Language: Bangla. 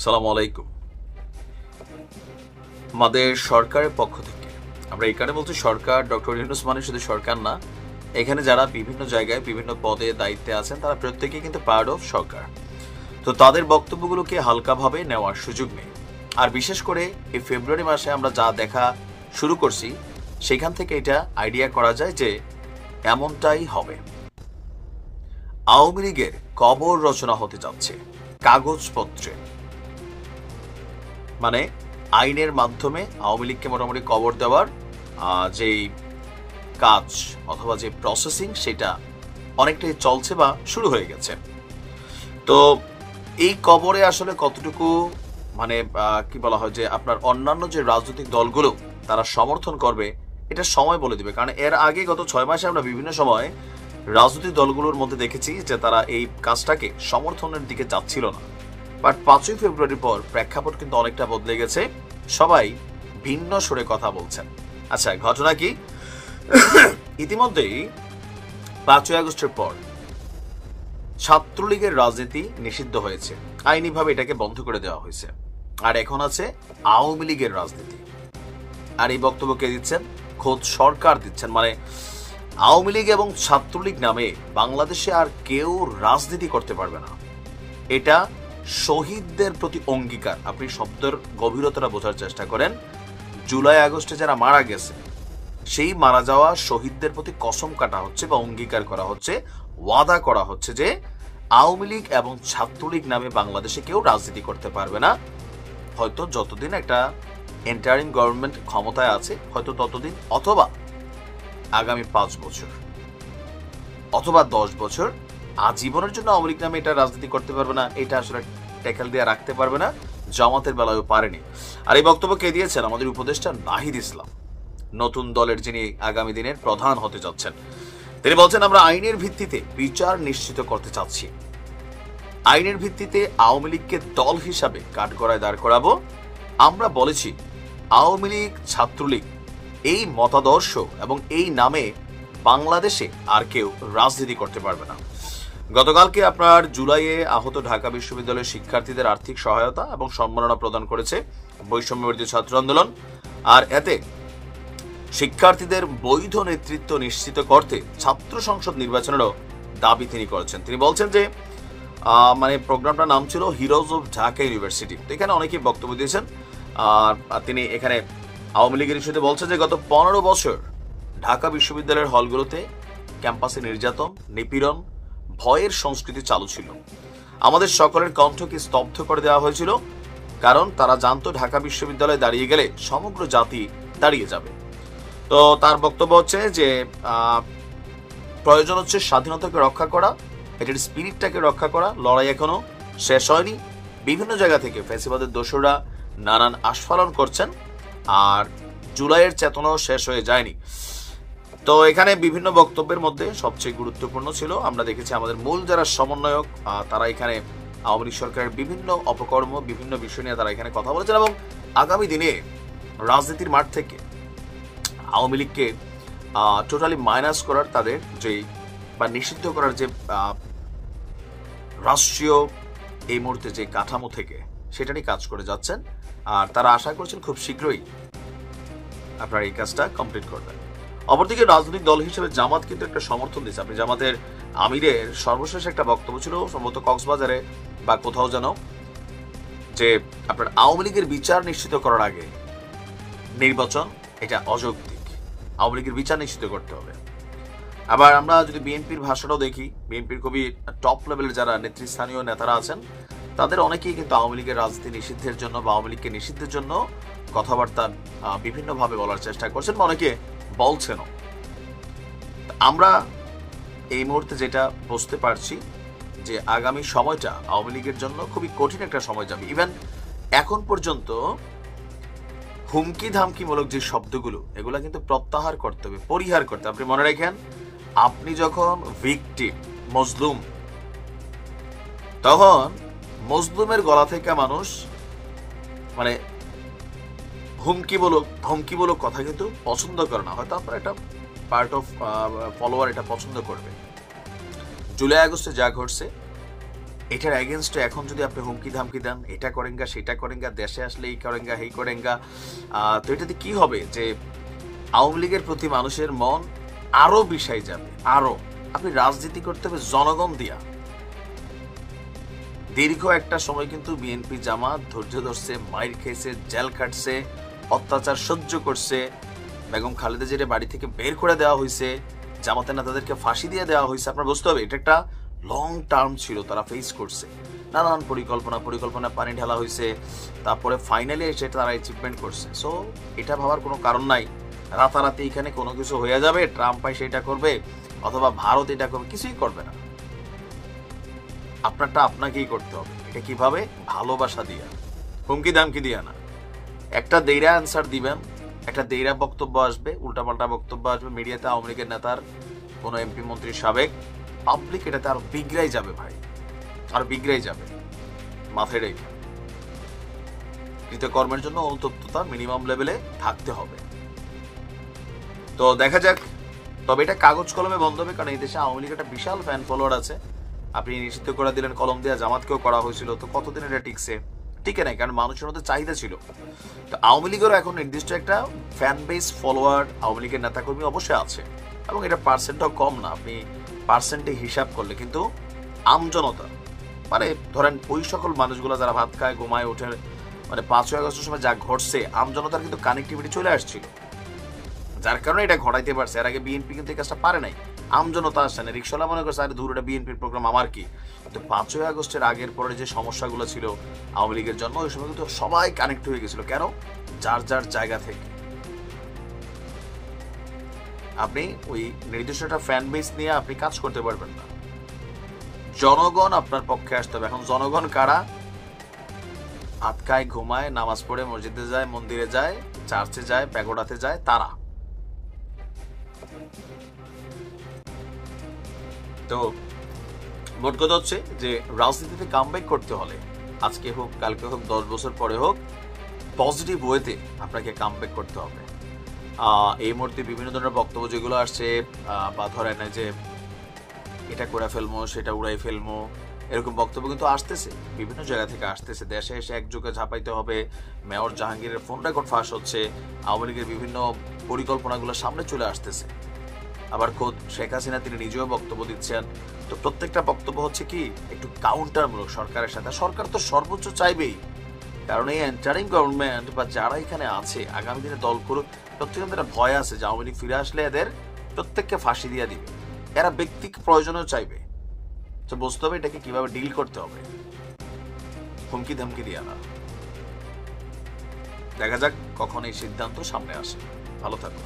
সালামু আলাইকুম। আমাদের সরকারের পক্ষ থেকে আমরা এই কারণে বলছি, সরকার ডক্টর ইউনূস মানে শুধু সরকার না, এখানে যারা বিভিন্ন জায়গায় বিভিন্ন পদে দায়িত্বে আছেন তারা প্রত্যেকেই কিন্তু পার্ট অফ সরকার। তো তাদের বক্তব্যগুলোকে হালকাভাবে নেওয়ার সুযোগ নেই। আর বিশেষ করে এই ফেব্রুয়ারি মাসে আমরা যা দেখা শুরু করছি, সেখান থেকে এটা আইডিয়া করা যায় যে এমনটাই হবে। আওয়ামী লীগের কবর রচনা হতে যাচ্ছে কাগজপত্রে, মানে আইনের মাধ্যমে আওয়ামী লীগকে মোটামুটি কবর দেওয়ার যেই কাজ অথবা যে প্রসেসিং, সেটা অনেকটাই চলছে বা শুরু হয়ে গেছে। তো এই কবরে আসলে কতটুকু মানে কি বলা হয় যে আপনার অন্যান্য যে রাজনৈতিক দলগুলো তারা সমর্থন করবে, এটা সময় বলে দিবে। কারণ এর আগে গত 6 মাসে আমরা বিভিন্ন সময় রাজনৈতিক দলগুলোর মধ্যে দেখেছি যে তারা এই কাজটাকে সমর্থনের দিকে যাচ্ছিল না। বাট 5ই ফেব্রুয়ারির পর প্রেক্ষাপট কিন্তু অনেকটা বদলে গেছে, সবাই ভিন্ন সুরে কথা বলছেন। আচ্ছা, ঘটনা কি? ইতিমধ্যেই 5ই আগস্টের পর ছাত্রলীগের রাজনীতি নিষিদ্ধ হয়েছে, আইনিভাবে এটাকে বন্ধ করে দেওয়া হয়েছে। আর এখন আছে আওয়ামী লীগের রাজনীতি। আর এই বক্তব্য কে দিচ্ছেন? খোদ সরকার দিচ্ছেন। মানে আওয়ামী লীগ এবং ছাত্রলীগ নামে বাংলাদেশে আর কেউ রাজনীতি করতে পারবে না। এটা শহীদদের প্রতি অঙ্গীকার। আপনি শব্দের গভীরতাটা বোঝার চেষ্টা করেন। জুলাই আগস্টে যারা মারা গেছে, সেই মারা যাওয়া শহীদদের প্রতি কসম কাটা হচ্ছে বা অঙ্গীকার করা হচ্ছে, ওয়াদা করা হচ্ছে যে আওয়ামী লীগ এবং ছাত্রলীগ নামে বাংলাদেশে কেউ রাজনীতি করতে পারবে না। হয়তো যতদিন একটা ইন্টারিম গভর্নমেন্ট ক্ষমতায় আছে, হয়তো ততদিন, অথবা আগামী 5 বছর অথবা 10 বছর, আজীবনের জন্য আওয়ামী লীগ নামে এটা রাজনীতি করতে পারবে না। এটা আসলে ট্যাকেল দিয়ে রাখতে পারবে না, জামাতের বেলায়ও পারেনি। আর এই বক্তব্য কে দিয়েছেন? আমাদের উপদেষ্টা নাহিদ ইসলাম, নতুন দলের যিনি আগামী দিনের প্রধান হতে যাচ্ছেন। তিনি বলছেন, আমরা আইনের ভিত্তিতে বিচার নিশ্চিত করতে চাচ্ছি। আইনের ভিত্তিতে আওয়ামী লীগকে দল হিসাবে কাঠগড়ায় দাঁড় করাবো। আমরা বলেছি আওয়ামী লীগ, ছাত্রলীগ এই মতাদর্শ এবং এই নামে বাংলাদেশে আর কেউ রাজনীতি করতে পারবে না। গতকালকে আপনার জুলাইয়ে আহত ঢাকা বিশ্ববিদ্যালয়ের শিক্ষার্থীদের আর্থিক সহায়তা এবং সম্মাননা প্রদান করেছে বৈষম্য বিরোধী ছাত্র আন্দোলন। আর এতে শিক্ষার্থীদের বৈধ নেতৃত্ব নিশ্চিত করতে ছাত্র সংসদ নির্বাচনেরও দাবি তিনি করেছেন। তিনি বলছেন যে মানে প্রোগ্রামটার নাম ছিল হিরোজ অফ ঢাকা ইউনিভার্সিটি। এখানে অনেকেই বক্তব্য দিয়েছেন। আর তিনি এখানে আওয়ামী লীগের ইস্যুতে বলছেন যে গত 15 বছর ঢাকা বিশ্ববিদ্যালয়ের হলগুলোতে ক্যাম্পাসে নির্যাতন, নিপীড়ন, ভয়ের সংস্কৃতি চালু ছিল। আমাদের সকলের কণ্ঠকে স্তব্ধ করে দেওয়া হয়েছিল, কারণ তারা জানতো ঢাকা বিশ্ববিদ্যালয়ে দাঁড়িয়ে গেলে সমগ্র জাতি দাঁড়িয়ে যাবে। তো তার বক্তব্য হচ্ছে যে প্রয়োজন হচ্ছে স্বাধীনতাকে রক্ষা করা, এটার স্পিরিটটাকে রক্ষা করা। লড়াই এখনো শেষ হয়নি। বিভিন্ন জায়গা থেকে ফ্যাসিবাদের দোসররা নানান আস্ফালন করছেন, আর জুলাইয়ের চেতনাও শেষ হয়ে যায়নি। তো এখানে বিভিন্ন বক্তব্যের মধ্যে সবচেয়ে গুরুত্বপূর্ণ ছিল, আমরা দেখেছি আমাদের মূল যারা সমন্বয়ক তারা এখানে আওয়ামী লীগ সরকারের বিভিন্ন অপকর্ম, বিভিন্ন বিষয় নিয়ে তারা এখানে কথা বলেছেন। এবং আগামী দিনে রাজনীতির মাঠ থেকে আওয়ামী লীগকে টোটালি মাইনাস করার, তাদের যে বা নিষিদ্ধ করার যে রাষ্ট্রীয় এই মুহূর্তে যে কাঠামো থেকে, সেটা নিয়ে কাজ করে যাচ্ছেন। আর তারা আশা করছেন খুব শীঘ্রই আপনারা এই কাজটা কমপ্লিট করবেন। অপরদিকে রাজনৈতিক দল হিসেবে জামাত কিন্তু একটা সমর্থন দিচ্ছে। আপনি জামাতের আমিরের সর্বশেষ একটা বক্তব্য ছিল সম্ভবত কক্সবাজারে বা কোথাও যেন, যে আপনার আওয়ামী লীগের বিচার নিশ্চিত করার আগে নির্বাচন এটা অযৌক্তিক। আওয়ামী লীগের বিচার নিশ্চিত করতে হবে। আবার আমরা যদি বিএনপির ভাষাটাও দেখি, বিএনপির খুবই টপ লেভেলের যারা নেতৃস্থানীয় নেতারা আছেন, তাদের অনেকেই কিন্তু আওয়ামী লীগের রাজনীতি নিষিদ্ধের জন্য বা আওয়ামী লীগকে নিষিদ্ধের জন্য কথাবার্তা বিভিন্নভাবে বলার চেষ্টা করছেন বা অনেকে বলছেনও। আমরা এই মুহূর্তে যেটা বুঝতে পারছি যে আগামী সময়টা আওয়ামী লীগের জন্য খুবই কঠিন একটা সময় যাবে। ইভেন এখন পর্যন্ত হুমকি ধামকিমূলক যে শব্দগুলো, এগুলো কিন্তু প্রত্যাহার করতে হবে, পরিহার করতে হবে। আপনি মনে রাখেন, আপনি যখন ভিকটিম, মজলুম, তখন মজলুমের গলা থেকে মানুষ মানে হুমকিমূলক কথা কিন্তু পছন্দ করে না। হয়তো আপনার একটা পার্ট অফ ফলোয়ার এটা পছন্দ করবে। জুলাই আগস্টে যা ঘটছে, এটার এগেনস্টে এখন যদি আপনি হুমকি ধামকি দেন, এটা করেঙ্গা সেটা করেঙ্গা, দেশে আসলে এই করেঙ্গা এই করেঙ্গা, তো এটাতে কি হবে যে আওয়ামী লীগের প্রতি মানুষের মন আরো বিষাই যাবে। আরো আপনি রাজনীতি করতে হবে জনগণ দিয়া। দীর্ঘ একটা সময় কিন্তু বিএনপি জামাত ধৈর্য ধরছে, মাইর খেয়েছে, জেল খাটছে, অত্যাচার সহ্য করছে, বেগম খালেদা জিয়ার বাড়ি থেকে বের করে দেওয়া হয়েছে, জামাতের নেতাদেরকে ফাঁসি দিয়ে দেওয়া হয়েছে। আপনার বুঝতে হবে এটা একটা লং টার্ম ছিল, তারা ফেস করছে নানান পরিকল্পনা পানি ঢালা হয়েছে, তারপরে ফাইনালি এসে তারা অ্যাচিভমেন্ট করছে। সো এটা ভাবার কোনো কারণ নাই রাতারাতি এখানে কোনো কিছু হয়ে যাবে, ট্রাম্প সেটা করবে অথবা ভারত এটা করবে, কিছুই করবে না। আপনারটা আপনাকেই করতে হবে। এটা কিভাবে? ভালোবাসা দিয়া, হুমকি দামকি দিয়া না। একটা দেইরা অ্যান্সার দিবেন, একটা দেইরা বক্তব্য আসবে, উল্টাপাল্টা বক্তব্য আসবে মিডিয়াতে, আওয়ামী লীগের নেতার কোনো এমপি মন্ত্রী সাবেক, পাবলিক এটাতে আরো বিগড়াই যাবে ভাই, আরো বিগড়াই যাবে। মাথায় রেখে কৃতকর্মের জন্য অনুতপ্ততা মিনিমাম লেভেলে থাকতে হবে। তো দেখা যাক, তবে এটা কাগজ কলমে বন্ধ হবে, কারণ এই দেশে আওয়ামী লীগের একটা বিশাল ফ্যান ফলোয়ার আছে। আপনি নিষিদ্ধ করে দিলেন, কলম দিয়া জামাতকেও করা হয়েছিল, তো কতদিন এটা টিকছে? টিকে নাই, কারণ মানুষের মধ্যে চাহিদা ছিল। তো আওয়ামী লীগেরও এখন নির্দিষ্ট একটা ফ্যান বেস ফলোয়ার আওয়ামী লীগের নেতাকর্মী অবশ্যই আছে, এবং এটা পার্সেন্টটাও কম না আপনি পার্সেন্টে হিসাব করলে। কিন্তু আমজনতা মানে ধরেন ওই সকল মানুষগুলো যারা ভাত খায় ঘুমায় ওঠে, মানে 5ই আগস্টের সময় যা ঘটছে আমজনতার কিন্তু কানেক্টিভিটি চলে আসছিল, যার কারণে এটা ঘটাইতে পারছে। এর আগে বিএনপি কিন্তু এই কাজটা পারে নাই, আমজনতা আসছে না। রিক্সাওয়ালা মনে করছে আরে দূর, এটা বিএনপির প্রোগ্রাম, আমার কি। তো 5ই আগস্টের আগের পরে যে সমস্যাগুলো ছিল আওয়ামী লীগের জন্য, ওই সময় কিন্তু সবাই কানেক্ট হয়ে গেছিল। কেন? যার যার জায়গা থেকে। আপনি ওই নির্দিষ্ট একটা ফ্যান বেস নিয়ে আপনি কাজ করতে পারবেন না। জনগণ আপনার পক্ষে আসতে হবে। এখন জনগণ কারা? ভাত খায় ঘুমায়, নামাজ পড়ে মসজিদে যায়, মন্দিরে যায়, চার্চে যায়, প্যাগোডাতে যায়, তারা। তো মোট কথা হচ্ছে যে রাজনীতিতে কামব্যাক করতে হলে আজকে হোক, কালকে হোক, 10 বছর পরে হোক, পজিটিভ ওয়েতে আপনাকে কামব্যাক করতে হবে। এই মুহূর্তে বিভিন্ন ধরনের বক্তব্য যেগুলো আসছে, বা ধরেন যে এটা করে ফেলবো, সেটা উড়াই ফেলবো, এরকম বক্তব্য কিন্তু আসতেছে, বিভিন্ন জায়গা থেকে আসতেছে। দেশে এসে একযোগে ঝাঁপাইতে হবে, মেয়র জাহাঙ্গীরের ফোন রেকর্ড ফাঁস হচ্ছে, আওয়ামী লীগের বিভিন্ন পরিকল্পনাগুলো সামনে চলে আসতেছে। আবার খোদ শেখ হাসিনা তিনি নিজেও বক্তব্য দিচ্ছেন। তো প্রত্যেকটা বক্তব্য হচ্ছে কি একটু কাউন্টারমূলক সরকারের সাথে। সরকার তো সর্বোচ্চ চাইবেই, কারণ এই এন্টারিং গভর্নমেন্ট বা যারা এখানে আছে আগামী দিনে দল করুক, প্রত্যেকের ভয় আছে যে আওয়ামী লীগ ফিরে আসলে এদের প্রত্যেককে ফাঁসি দিয়ে দিবে। এরা ব্যক্তিক প্রয়োজনেও চাইবে। তো বুঝতে হবে এটাকে কিভাবে ডিল করতে হবে, হুমকি ধামকি দিয়ে না। দেখা যাক কখন এই সিদ্ধান্ত সামনে আসে। ভালো থাকো।